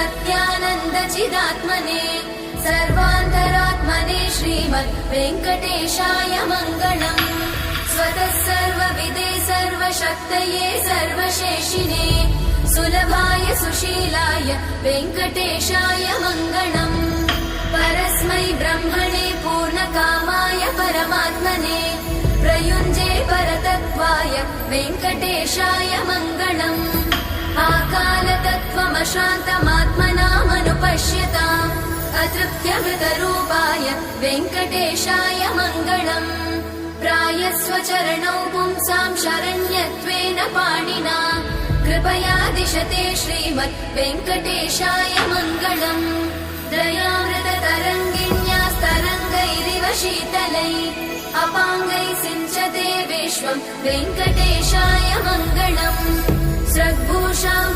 सत्यानन्दचिदात्मने सर्वान्तरात्मने श्रीमद् वेङ्कटेशाय मङ्गलम्। स्वतः सर्वविदे सर्वशक्तये सर्वशेषिने सुलभाय सुशीलाय वेङ्कटेशाय मङ्गलम्। परस्मै ब्रह्मणे पूर्णकामाय परमात्मने प्रयुञ्जे परतत्त्वाय वेङ्कटेशाय मङ्गलम्। आकालतत्त्वमशान्तमात्मनामनुपश्यताम् अतृप्त्यमृतरूपाय वेङ्कटेशाय मङ्गलम्। प्रायस्वचरणौ पुंसां शरण्यत्वेन पाणिना कृपया दिशते श्रीमद् वेङ्कटेशाय मङ्गलम्। दयामृततरङ्गिण्यास्तरङ्गैरिव शीतलैः अपाङ्गैः सिञ्चते विश्वं वेङ्कटेशाय मङ्गलम्। स्रग्भूषां